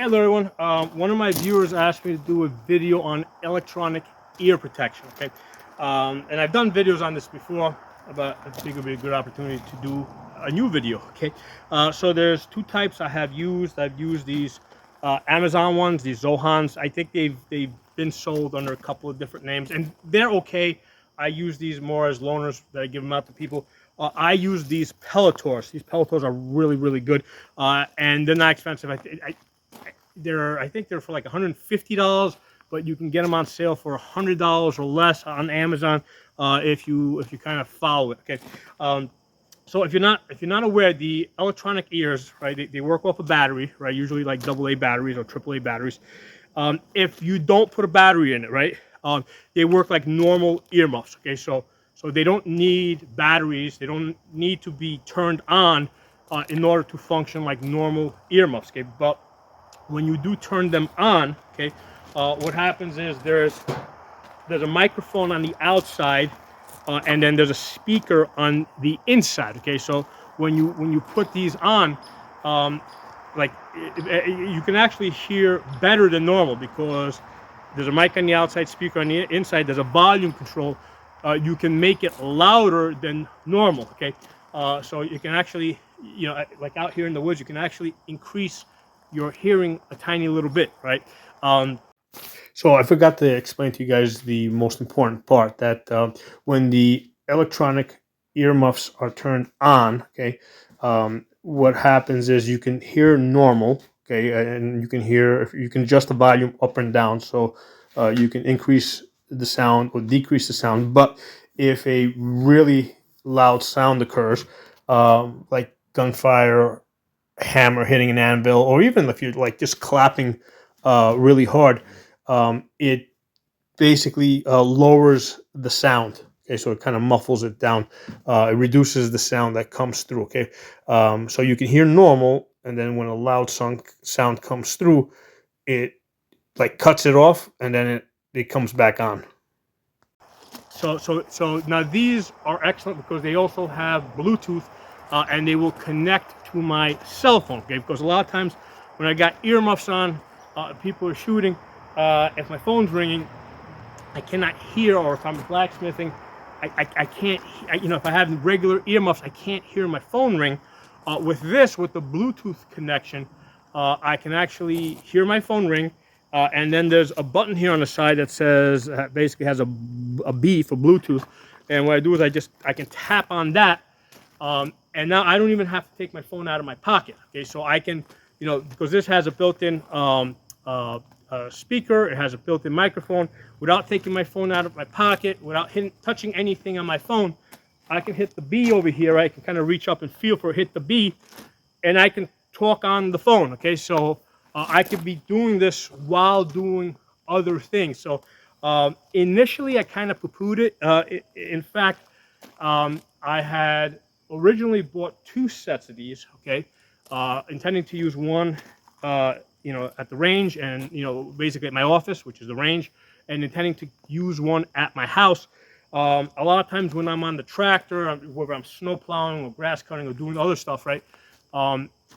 Hello everyone. One of my viewers asked me to do a video on electronic ear protection. Okay, and I've done videos on this before, but I think it would be a good opportunity to do a new video. Okay, so there's two types I have used. I've used these Amazon ones, these Zohans. I think they've been sold under a couple of different names, and they're okay. I use these more as loaners that I give them out to people. I use these Peltors. These Peltors are really good, and they're not expensive. I think they're for like $150, but you can get them on sale for $100 or less on Amazon if you kind of follow it. Okay, so if you're not aware, the electronic ears, right? They work off a battery, right? Usually like AA batteries or AAA batteries. If you don't put a battery in it, right? They work like normal earmuffs. Okay, so they don't need batteries. They don't need to be turned on in order to function like normal earmuffs. Okay, but when you do turn them on, okay, what happens is there's a microphone on the outside, and then there's a speaker on the inside. Okay, so when you put these on, like you can actually hear better than normal because there's a mic on the outside, speaker on the inside. There's a volume control. You can make it louder than normal. Okay, so you can actually, like out here in the woods, you can actually increase your hearing a tiny little bit, right? So I forgot to explain to you guys the most important part, that when the electronic earmuffs are turned on, okay, what happens is you can hear normal, okay, and you can adjust the volume up and down, so you can increase the sound or decrease the sound. But if a really loud sound occurs, like gunfire, hammer hitting an anvil, or even if you're like just clapping really hard, it basically lowers the sound. Okay, so it kind of muffles it down. It reduces the sound that comes through. Okay, so you can hear normal, and then when a loud sound comes through, it like cuts it off, and then it comes back on. So now these are excellent because they also have Bluetooth, and they will connect to my cell phone. Okay, because a lot of times when I got earmuffs on, people are shooting. If my phone's ringing, I cannot hear, or if I'm blacksmithing, I can't. If I have regular earmuffs, I can't hear my phone ring. With the Bluetooth connection, I can actually hear my phone ring. And then there's a button here on the side that says, basically has a B for Bluetooth. And what I do is I can tap on that, and now I don't even have to take my phone out of my pocket. Okay, so I can, because this has a built-in speaker, it has a built-in microphone. Without taking my phone out of my pocket, without touching anything on my phone, I can hit the B over here. Right? I can kind of reach up and feel for it, hit the B, and I can talk on the phone. Okay, so I could be doing this while doing other things. So initially, I kind of poo-pooed it. In fact, I had originally bought 2 sets of these. Okay, intending to use one, at the range, and basically at my office, which is the range, and intending to use one at my house. A lot of times when I'm on the tractor, whether I'm snow plowing or grass cutting or doing other stuff, right?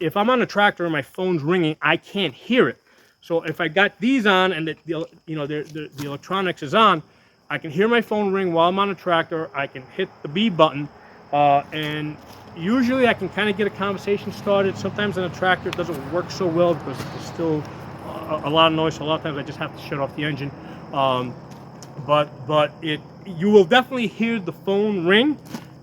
If I'm on a tractor and my phone's ringing, I can't hear it. So if I got these on and the electronics is on, I can hear my phone ring while I'm on a tractor. I can hit the B button, and usually I can kind of get a conversation started. Sometimes on a tractor it doesn't work so well because there's still a lot of noise. So a lot of times I just have to shut off the engine. But you will definitely hear the phone ring,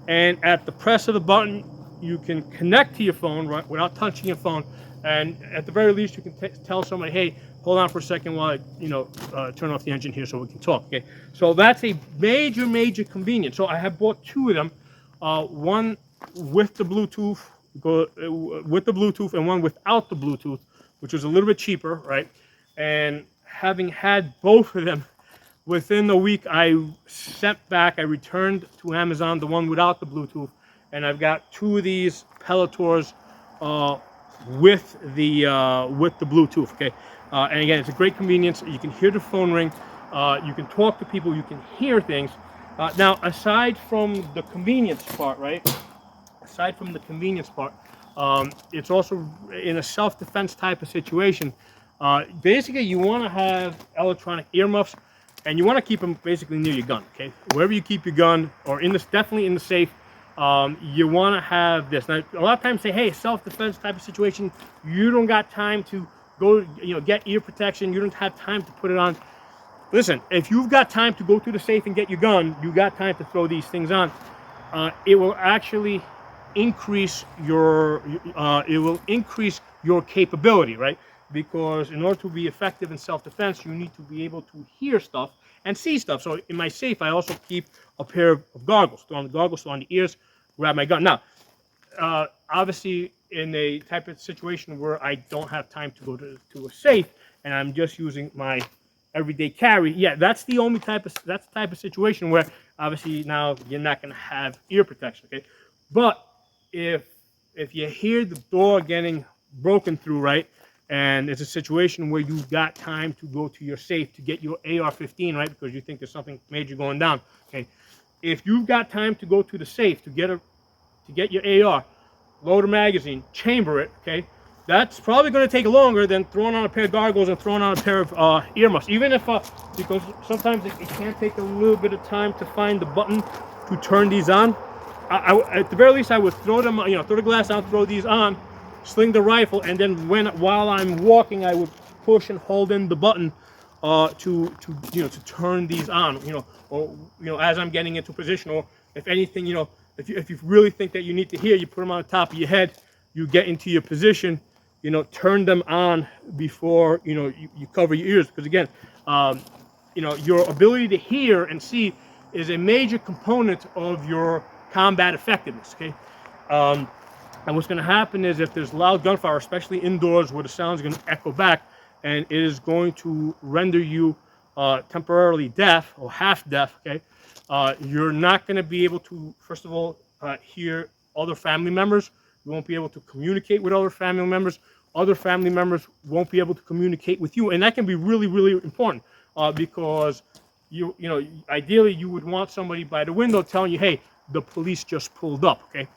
and at the press of the button, you can connect to your phone, right, without touching your phone. And at the very least, you can tell somebody, hey, hold on for a second while I turn off the engine here so we can talk. Okay, so that's a major convenience. So I have bought 2 of them, one with the Bluetooth, and one without the Bluetooth, which was a little bit cheaper, right? And having had both of them, within a week, I returned to Amazon the one without the Bluetooth, and I've got 2 of these Peltors with the Bluetooth. Okay, and again, it's a great convenience. You can hear the phone ring, you can talk to people, you can hear things. Now, aside from the convenience part, right? It's also in a self-defense type of situation. Basically, you want to have electronic earmuffs, and you want to keep them basically near your gun. Okay, wherever you keep your gun, or in this, definitely in the safe. You want to have this. Now, a lot of times say, hey, self-defense type of situation, you don't got time to go, get ear protection. You don't have time to put it on. Listen, if you've got time to go to the safe and get your gun, you got time to throw these things on. It will actually increase your capability, right? Because in order to be effective in self-defense, you need to be able to hear stuff and see stuff. So in my safe, I also keep a pair of goggles. Throw on the goggles, throw on the ears, grab my gun. Now, obviously, in a type of situation where I don't have time to go to a safe and I'm just using my everyday carry, yeah, that's the type of situation where obviously now you're not going to have ear protection, okay? But if you hear the door getting broken through, right, and it's a situation where you've got time to go to your safe to get your AR-15, right, because you think there's something major going down, okay? If you've got time to go to the safe to get your AR, load a magazine, chamber it, okay? That's probably going to take longer than throwing on a pair of goggles and throwing on a pair of earmuffs. Even if, because sometimes it can take a little bit of time to find the button to turn these on. At the very least, I would throw them, throw the glass out, throw these on, sling the rifle, and then while I'm walking, I would push and hold in the button to turn these on, or as I'm getting into position, or if anything, if you really think that you need to hear, you put them on the top of your head, you get into your position, turn them on before you cover your ears, because again, your ability to hear and see is a major component of your combat effectiveness. Okay, and what's going to happen is if there's loud gunfire, especially indoors where the sound is going to echo back, and it is going to render you temporarily deaf or half deaf. Okay, you're not going to be able to, first of all, hear other family members. You won't be able to communicate with other family members. Other family members won't be able to communicate with you, and that can be really, really important because ideally you would want somebody by the window telling you, hey, the police just pulled up, okay?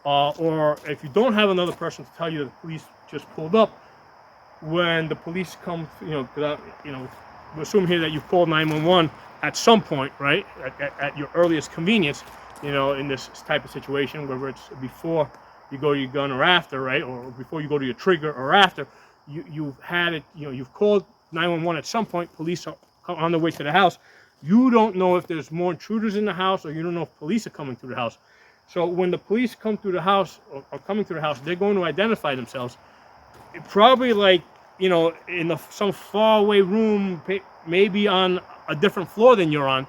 Or if you don't have another person to tell you that the police just pulled up, when the police come, we assume here that you've called 911 at some point, right? At your earliest convenience, in this type of situation, whether it's before you go to your gun or after, right? Or before you go to your trigger or after, you've had it, you've called 911 at some point, police are on their way to the house. You don't know if there's more intruders in the house, or you don't know if police are coming through the house. So when the police come through the house or coming through the house, they're going to identify themselves. Probably in some faraway room, maybe on a different floor than you're on.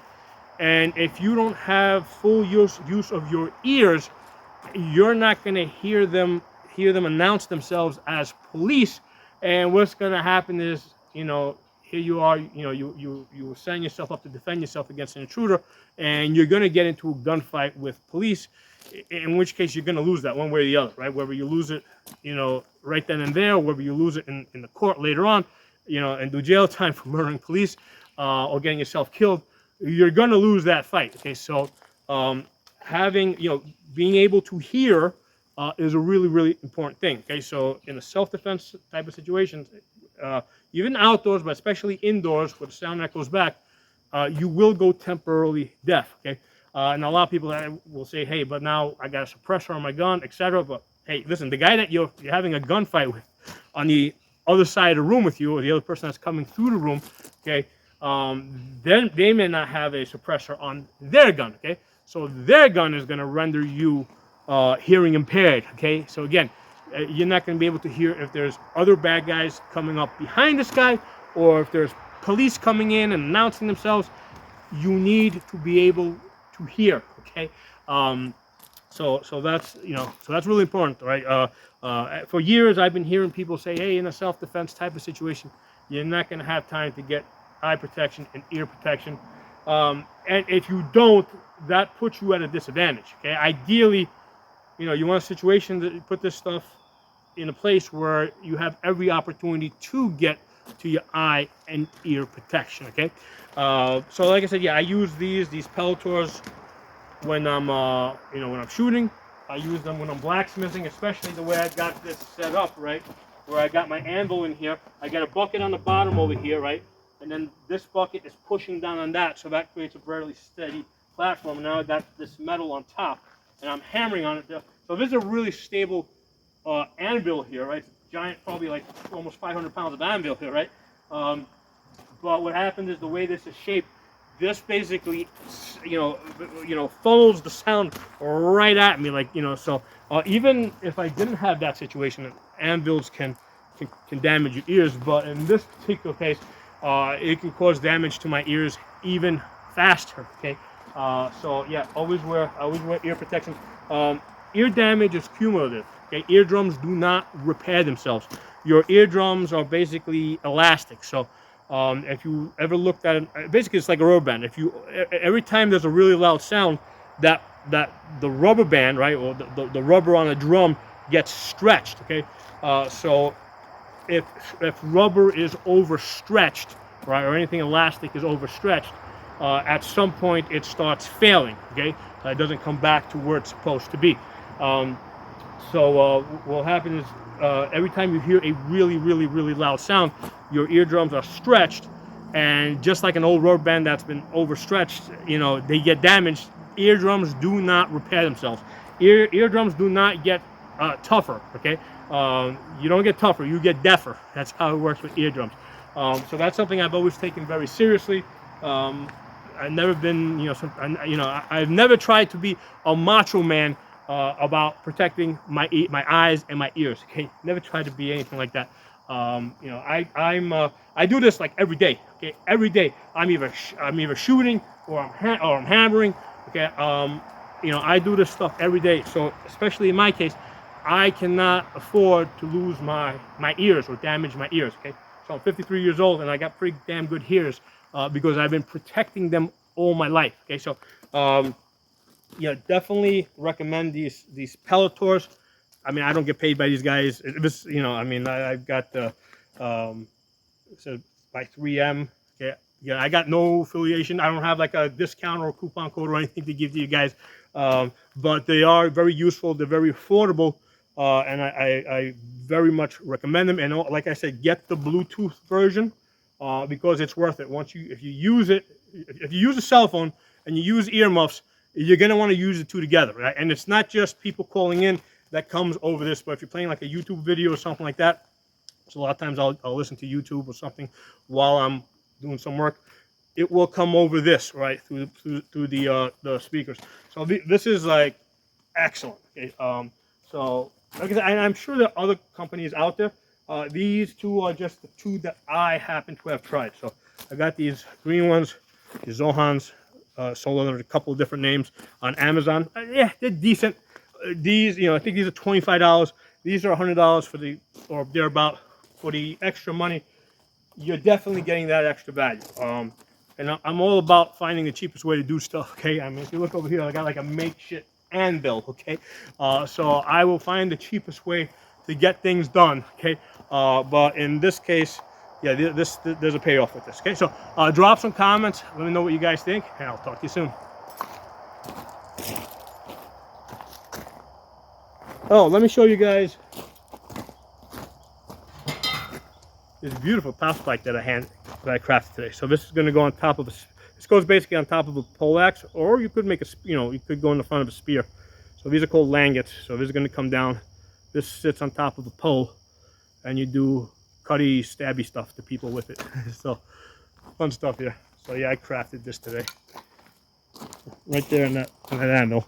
And if you don't have full use of your ears, you're not going to hear them announce themselves as police. And what's going to happen is, here you are, you setting yourself up to defend yourself against an intruder, and you're going to get into a gunfight with police, in which case you're going to lose that one way or the other, right? Whether you lose it, right then and there, or whether you lose it in the court later on, and do jail time for murdering police or getting yourself killed, you're going to lose that fight, okay? So having, being able to hear is a really, really important thing, okay? So in a self-defense type of situation, even outdoors, but especially indoors where the sound echoes back, you will go temporarily deaf, okay? And a lot of people will say, hey, but now I got a suppressor on my gun, etc. But hey, listen, the guy that you're having a gunfight with on the other side of the room with you, or the other person that's coming through the room, okay, then they may not have a suppressor on their gun, okay? So their gun is going to render you hearing impaired, okay? So again, you're not going to be able to hear if there's other bad guys coming up behind this guy, or if there's police coming in and announcing themselves. You need to be able to hear, okay? So that's that's really important, right? For years, I've been hearing people say, hey, in a self-defense type of situation, you're not going to have time to get eye protection and ear protection. And if you don't, that puts you at a disadvantage, okay? Ideally, you want a situation that you put this stuff in a place where you have every opportunity to get to your eye and ear protection, okay? So like I said, yeah, I use these Peltors when I'm, when I'm shooting. I use them when I'm blacksmithing, especially the way I've got this set up, right? where I got my anvil in here. I got a bucket on the bottom over here, right? And then this bucket is pushing down on that, so that creates a fairly steady platform. Now I got this metal on top, and I'm hammering on it. So this is a really stable anvil here, right? It's a giant, probably like almost 500 pounds of anvil here, right? But what happens is the way this is shaped, this basically, funnels the sound right at me, like, so even if I didn't have that situation, anvils can damage your ears, but in this particular case, it can cause damage to my ears even faster, okay? So yeah, always wear ear protection. Ear damage is cumulative, okay? Eardrums do not repair themselves. Your eardrums are basically elastic, so if you ever looked at it, basically it's like a rubber band. Every time there's a really loud sound, that the rubber band, right, or the rubber on a drum gets stretched, okay? So if rubber is overstretched, right, or anything elastic is overstretched, at some point it starts failing, okay? It doesn't come back to where it's supposed to be. So what happens is every time you hear a really, really, really loud sound, your eardrums are stretched, and just like an old rubber band that's been overstretched, they get damaged. Eardrums do not repair themselves. Eardrums do not get tougher, okay? You don't get tougher, you get deafer. That's how it works with eardrums. So that's something I've always taken very seriously. I've never been, I've never tried to be a macho man about protecting my eyes and my ears. Okay, never tried to be anything like that. I do this like every day. Okay, every day I'm either shooting or I'm hammering. Okay, I do this stuff every day. So especially in my case, I cannot afford to lose my ears or damage my ears. Okay, so I'm 53 years old and I got pretty damn good ears because I've been protecting them all my life. Okay, so. Yeah, definitely recommend these Peltors. I mean, I don't get paid by these guys. I've got the so by 3M. Yeah, I got no affiliation. I don't have like a discount or a coupon code or anything to give to you guys. But they are very useful. They're very affordable, and I very much recommend them. And like I said, get the Bluetooth version because it's worth it. If you use a cell phone and you use earmuffs, you're going to want to use the two together, right? And it's not just people calling in that comes over this, but if you're playing like a YouTube video or something like that, so a lot of times I'll listen to YouTube or something while I'm doing some work, it will come over this, right, through the speakers. So this is like excellent. Okay? So like I said, I'm sure there are other companies out there. These two are just the two that I happen to have tried. So I got these green ones, the Zohans. Sold under a couple of different names on Amazon. Yeah, they're decent. These, I think these are $25. These are $100 or thereabout for the extra money. You're definitely getting that extra value. And I'm all about finding the cheapest way to do stuff. Okay, I mean, if you look over here, I got like a makeshift anvil. Okay, so I will find the cheapest way to get things done. Okay, but in this case. Yeah, there's a payoff with this. Okay, so drop some comments. Let me know what you guys think, and I'll talk to you soon. Oh, let me show you guys this beautiful top spike that I crafted today. So this is going to go on top of this goes basically on top of a poleaxe, or you could make you could go in the front of a spear. So these are called langets. So this is going to come down. This sits on top of a pole, and you do cutty, stabby stuff to people with it. So fun stuff here. So yeah, I crafted this today. Right there in that anvil.